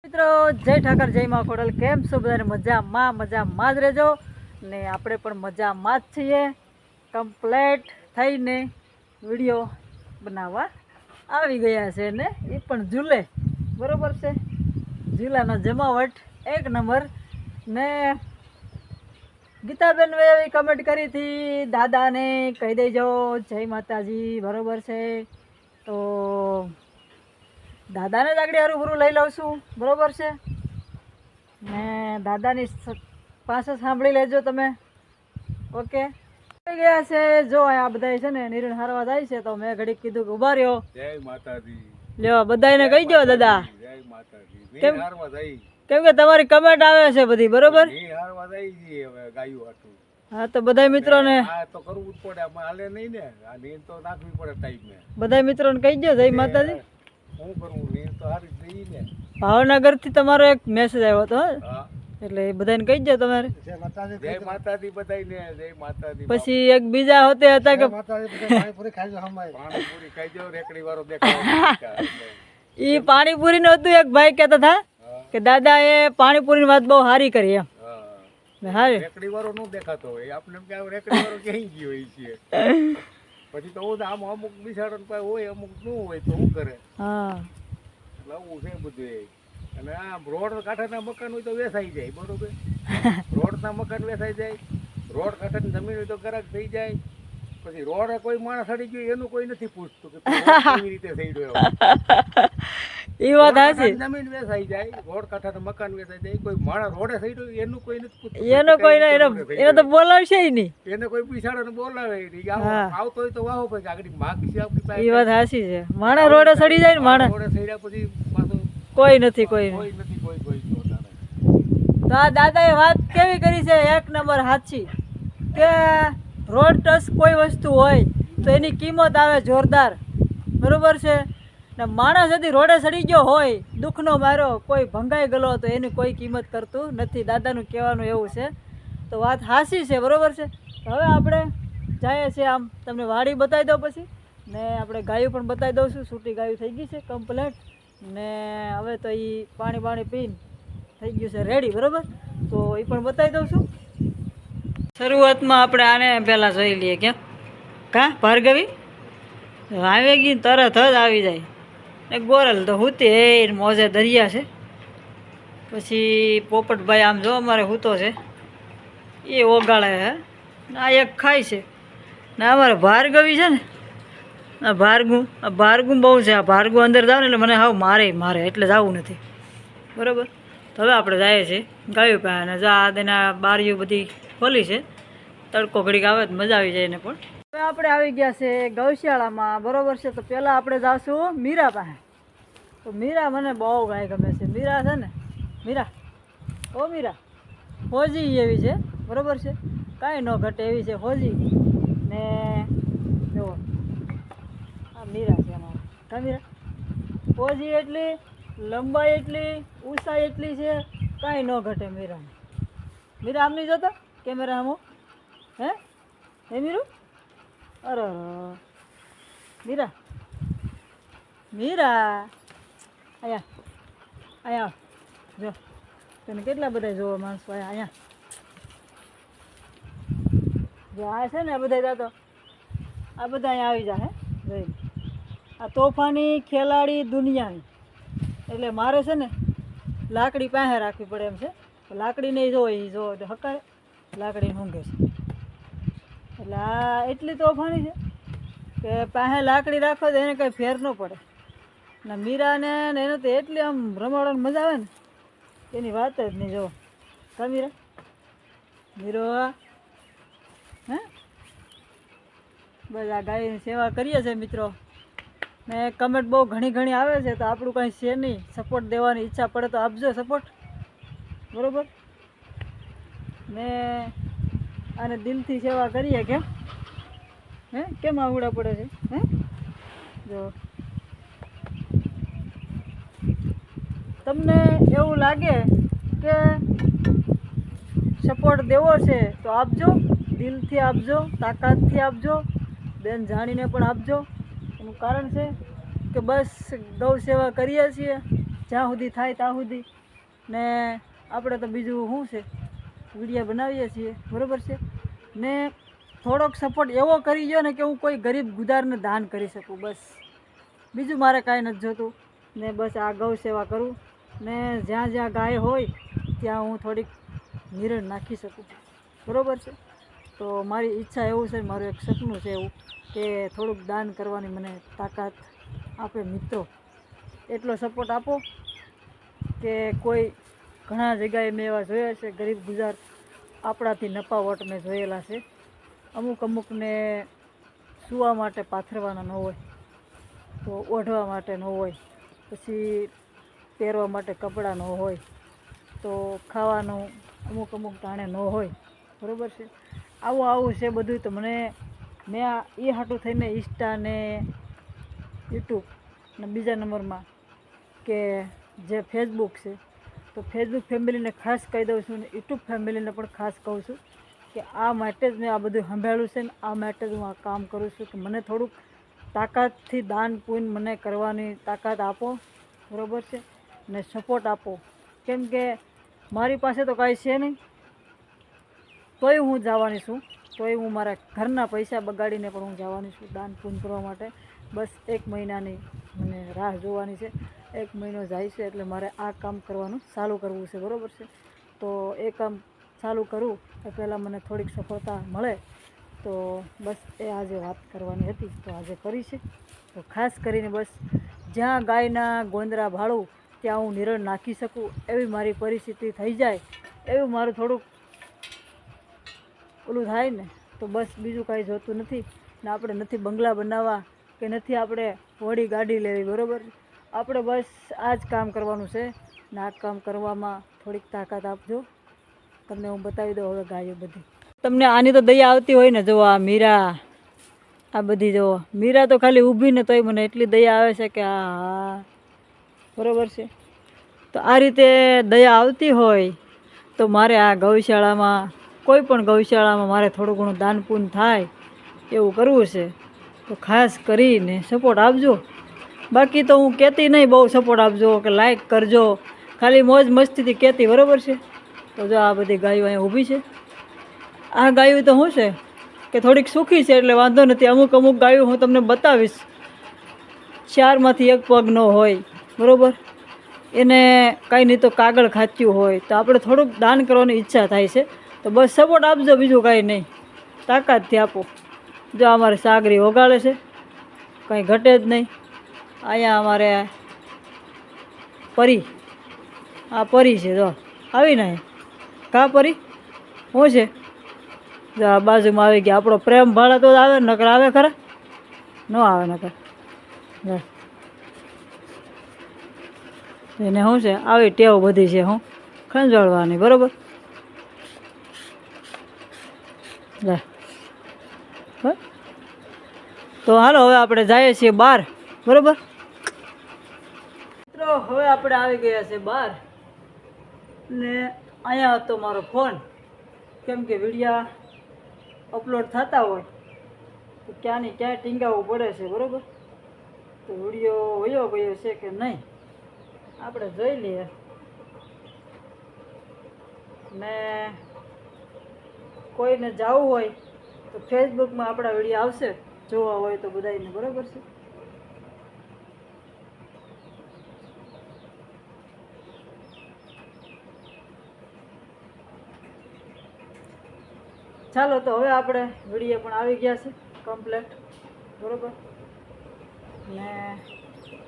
મિત્રો જય ઠાકર જય માં ખોડલ કેમ છો બધાને મજામાં જ રહેજો ને આપણે પણ મજામાં જ છીએ કમ્પ્લેટ થઈને વિડીયો બનાવવા આવી ગયા છે ને એ પણ ઝૂલે બરોબર છે ઝૂલાનો જમાવટ એક નંબર ને ગીતાબેન એવી કમેન્ટ કરી હતી દાદાને કહી દેજો જય માતાજી બરોબર છે તો દાદાને જ આગળ હરું લઈ લઉં છું બરાબર છે ને દાદાની પાસે સાંભળી લેજો તમે ઓકે ગયા છે જો આ બધા છે ને નિરણ હારવા જાય છે તો મેં ઘડીક કીધું કે ઉભા રહ્યો જય માતાજી લ્યો બધાને કહી દો દાદા જય માતાજી કેમ હારવા જાય કેમ કે તમારી કમેન્ટ આવે છે બધી બરોબર હારવા જાય છે હવે ગાયું હાટું હા તો બધા મિત્રોને આ તો કરવું જ પડે હાલે નહીં ને આ નીર તો નાખવી પડે ટાઈમે બધા મિત્રોને કહી દો જય માતાજી હું કરું નીર તો હારી જઈ ને ભાવનગર થી તમારો એક મેસેજ આવ્યો હતો એટલે એ બધાને કહી દો તમારે જય માતાજી બધાને જય માતાજી પછી એક બીજા હોતે હતા કે પાણીપુરી ખાઈ જો હમાય પાણીપુરી ખાઈ જો રેકડી વાળો દેખાય ઈ પાણીપુરી નો હતું એક ભાઈ કહેતા હતા કે દાદા એ પાણીપુરી ની વાત બહુ સારી કરી એમ હા રેકડી વાળો નો દેખાતો હોય આપણે કે રેકડી વાળો ક્યાં ગયો હોય છે પછી તો આમ અમુક બિસાડન પાસે હોય અમુક નું હોય તો શું કરે હા લાવવું છે બધું અને આ રોડ કાંઠાના મકાન હોય તો વેસાઈ જાય બરોબર રોડના મકાન વેસાઈ જાય રોડ કાંઠાની જમીન હોય તો ગરાક થઈ જાય પછી રોડ કોઈ માણસ સડી ગયો એનું કોઈ નથી પૂછતું કે કેવી રીતે થઈ ગયો એ વાત સાચી જમીન વેસાઈ જાય રોડ કાંઠાના મકાન વેસાઈ જાય કોઈ માણસ રોડે થઈ ગયો એનું કોઈ નથી પૂછતું એનો કોઈ એને તો બોલાવશે નહીં એને કોઈ બિસાડોને બોલાવે નહીં આવતો હોય તો વાહો પછી આગળ માગ છે આપણી પાસે એ વાત સાચી છે માણસ રોડે સડી જાય ને માણસ રોડે સડ્યા પછી પાછું કોઈ નથી કોઈ તો આ દાદાએ વાત કેવી કરી છે એક નંબર સાચી કે રોડ ટચ કોઈ વસ્તુ હોય તો એની કિંમત આવે જોરદાર બરોબર છે ને માણસ ଯଦି રોડે સડી ગયો હોય દુઃખનો માર્યો કોઈ ભંગાઈ ગયો તો એની કોઈ કિંમત કરતું નથી દાદાનું કહેવાનું એવું છે તો વાત સાચી છે બરોબર છે હવે આપણે જઈએ છીએ આમ તમને વાડી બતાવી દઉં પછી ને આપણે ગાયું પણ બતાવી દઉં છું સૂટી ગાયું થઈ ગઈ છે કમ્પ્લેટ ને હવે તો એ પાણી પીને થઈ ગયું છે રેડી બરાબર તો એ પણ બતાવી દઉં છું શરૂઆતમાં આપણે આને પહેલાં જોઈ લઈએ કેમ કાં ભાર્ગવી આવી ગઈ તરત જ આવી જાય ને ગોરલ તો હુતી એ મોજે દરિયા છે પછી પોપટભાઈ આમ જો અમારે હૂતો છે એ ઓગાળે હે આ એક ખાય છે ને અમારે ભાર્ગવી છે ને આ ભારગું બહુ છે આ ભારગું અંદર જાવ ને એટલે મને હાવ મારે એટલે જવું નથી બરાબર તો હવે આપણે જઈએ છીએ ગાયું પાસે અને જા તેના બારીઓ બધી ખોલી છે તડકો ઘડીક આવે તો મજા આવી જાય ને પણ હવે આપણે આવી ગયા છે ગૌશાળામાં બરાબર છે તો પહેલાં આપણે જાશું મીરા પાસે તો મીરા મને બહુ ગાય ગમે છે મીરા છે ને મીરા હોજી એવી છે બરાબર છે કાંઈ ન ઘટે એવી છે હોજી ને જુઓ મીરા છે અમારે કા મીરા પોજી એટલી લંબાઈ એટલી ઊંચાઈ એટલી છે કાંઈ ન ઘટે મીરા આમ નહીં જોતો કેમેરા આમ હે મીરું અરે મીરા અહીંયા જો તને કેટલા બધા જોવા માણસો અહીંયા જો આ છે ને આ બધા જાતો આ બધા અહીંયા આવી જાય હે આ તોફાની ખેલાડી દુનિયાની એટલે મારે છે ને લાકડી પાસે રાખવી પડે એમ છે લાકડી નહીં જો હકારે લાકડી ઊંઘે છે એટલે આ એટલી તોફાની છે કે પાસે લાકડી રાખો તો એને કંઈ ફેર ન પડે ને મીરાને એને તો એટલી આમ રમાડવાની મજા આવે ને એની વાત જ નહીં જો કા મીરો હે બસ આ ગાયની સેવા કરીએ છીએ મિત્રો ને કમેન્ટ બહુ ઘણી આવે છે તો આપણું કંઈ છે નહીં સપોર્ટ દેવાની ઈચ્છા પડે તો આપજો સપોર્ટ બરાબર ને આને દિલથી સેવા કરીએ કેમ આવડા પડે છે જો તમને એવું લાગે કે સપોર્ટ દેવો છે તો આપજો દિલથી આપજો તાકાતથી આપજો બેન જાણીને પણ આપજો એનું કારણ છે કે બસ ગૌ સેવા કરીએ છીએ જ્યાં સુધી થાય ત્યાં સુધી. ને આપણે તો બીજું શું છે, વિડીયો બનાવીએ છીએ, બરાબર છે. ને થોડોક સપોર્ટ એવો કરી ગયો ને કે હું કોઈ ગરીબ ગુદારને દાન કરી શકું, બસ. બીજું મારે કાંઈ નથી જોતું. ને બસ આ ગૌ સેવા કરું, ને જ્યાં જ્યાં ગાય હોય ત્યાં હું થોડીક નિરણ નાખી શકું, બરાબર છે. તો મારી ઈચ્છા એવું છે, મારું એક સપનું છે એવું કે થોડુંક દાન કરવાની મને તાકાત આપે મિત્રો. એટલો સપોર્ટ આપો કે કોઈ ઘણા જગ્યાએ મેં એવા જોયા છે ગરીબ ગુજાર આપણાથી નપાવટ મેં જોયેલા છે. અમુકને સૂવા માટે પાથરવાના ન હોય, તો ઓઢવા માટે ન હોય, પછી પહેરવા માટે કપડાં ન હોય, તો ખાવાનું અમુક ટાણે ન હોય, બરાબર છે. આવું છે બધું. તો મેં એ હાટું થઈને ઇન્સ્ટા ને યુટ્યુબ ને બીજા નંબરમાં કે જે ફેસબુક છે, તો ફેસબુક ફેમિલીને ખાસ કહી દઉં છું, ને યુટ્યુબ ફેમિલીને પણ ખાસ કહું છું કે આ માટે જ મેં આ બધું સંભાળ્યું છે, ને આ માટે જ હું આ કામ કરું છું કે મને થોડુંક તાકાતથી દાન પુણ્ય મને કરવાની તાકાત આપો, બરાબર છે. ને સપોર્ટ આપો, કેમ કે મારી પાસે તો કાંઈ છે નહીં, તોય હું જવાની છું, તોય હું મારા ઘરના પૈસા બગાડીને પણ હું જવાની છું દાન પુણ્ય કરવા માટે. બસ 1 મહિનાની મને રાહ જોવાની છે. 1 મહિનો જાય છે એટલે મારે આ કામ કરવાનું ચાલુ કરવું છે, બરાબર છે. તો એ કામ ચાલુ કરું એ પહેલાં મને થોડીક સફળતા મળે, તો બસ એ આજે વાત કરવાની હતી, તો આજે કરી છે. તો ખાસ કરીને બસ જ્યાં ગાયના ગોંદરા ભાળું ત્યાં હું નિરણ નાખી શકું એવી મારી પરિસ્થિતિ થઈ જાય, એવું મારું થોડુંક ઓલું થાય ને, તો બસ બીજું કાંઈ જોતું નથી. ને આપણે નથી બંગલા બનાવવા કે નથી આપણે વડી ગાડી લેવી, બરાબર. આપણે બસ આ જ કામ કરવાનું છે, ને આ કામ કરવામાં થોડીક તાકાત આપજો. તમને હું બતાવી દઉં હવે ગાયો બધી. તમને આની તો દયા આવતી હોય ને, જો આ મીરા, આ બધી જો મીરા તો ખાલી ઊભી ને તોય મને એટલી દયા આવે છે કે હા, બરાબર છે. તો આ રીતે દયા આવતી હોય તો મારે આ ગૌશાળામાં, કોઈ પણ ગૌશાળામાં મારે થોડું ઘણું દાન પુણ્ય થાય એવું કરવું છે. તો ખાસ કરીને સપોર્ટ આપજો. બાકી તો હું કહેતી નહીં બહુ સપોર્ટ આપજો કે લાઈક કરજો, ખાલી મોજ મસ્તીથી કહેતી, બરાબર છે. તો જો આ બધી ગાયો અહીંયા ઊભી છે. આ ગાયું તો શું છે કે થોડીક સુખી છે એટલે વાંધો નથી. અમુક ગાયો હું તમને બતાવીશ, 4માંથી 1 પગ ન હોય, બરાબર. એને કાંઈ નહીં તો કાગળ ખાચ્યું હોય, તો આપણે થોડુંક દાન કરવાની ઈચ્છા થાય છે. તો બસ સપોર્ટ આપજો, બીજું કાંઈ નહીં, તાકાતથી આપો. જો અમારે સાગરી ઓગાળે છે, કંઈ ઘટે જ નહીં. અહીંયા અમારે પરી, આ પરી છે, જો આવીને કા પરી શું છે, જો આ બાજુમાં આવી ગયા. આપણો પ્રેમ ભાળે તો આવે, નકર આવે ખરા ન આવે, નકર એને શું છે આવી ટેવ બધી છે હું ખંજવાળવાની, બરાબર. તો હાલો હવે આપણે જઈએ છીએ બહાર, બરાબર મિત્રો. હવે આપણે આવી ગયા છે બહાર, ને અહીંયા હતો મારો ફોન, કેમ કે વિડીયા અપલોડ થતા હોય તો ક્યાંની ક્યાંય ટીંગાવવું પડે છે, બરાબર. તો વિડીયો વયો ગયો છે કે નહીં આપણે જોઈ લઈએ. ને કોઈને જવું હોય તો ફેસબુકમાં આપણા વિડીયો આવશે, જોવા હોય તો બધાને, બરાબર છે. ચાલો તો હવે આપણે વિડીયો પણ આવી ગયા છે કમ્પ્લેટ, બરાબર. ને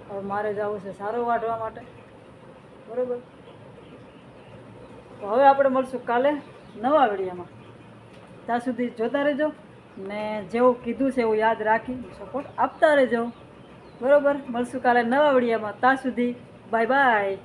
હવે મારે જવું છે સારો વાઢવા માટે, બરાબર. તો હવે આપણે મળશું કાલે નવા વિડીયોમાં. ત્યાં સુધી જોતા રહેજો, ને જેવું કીધું છે એવું યાદ રાખી સપોર્ટ આપતા રહેજો, બરાબર. મળશું કાલે નવા વિડીયોમાં. ત્યાં સુધી બાય બાય.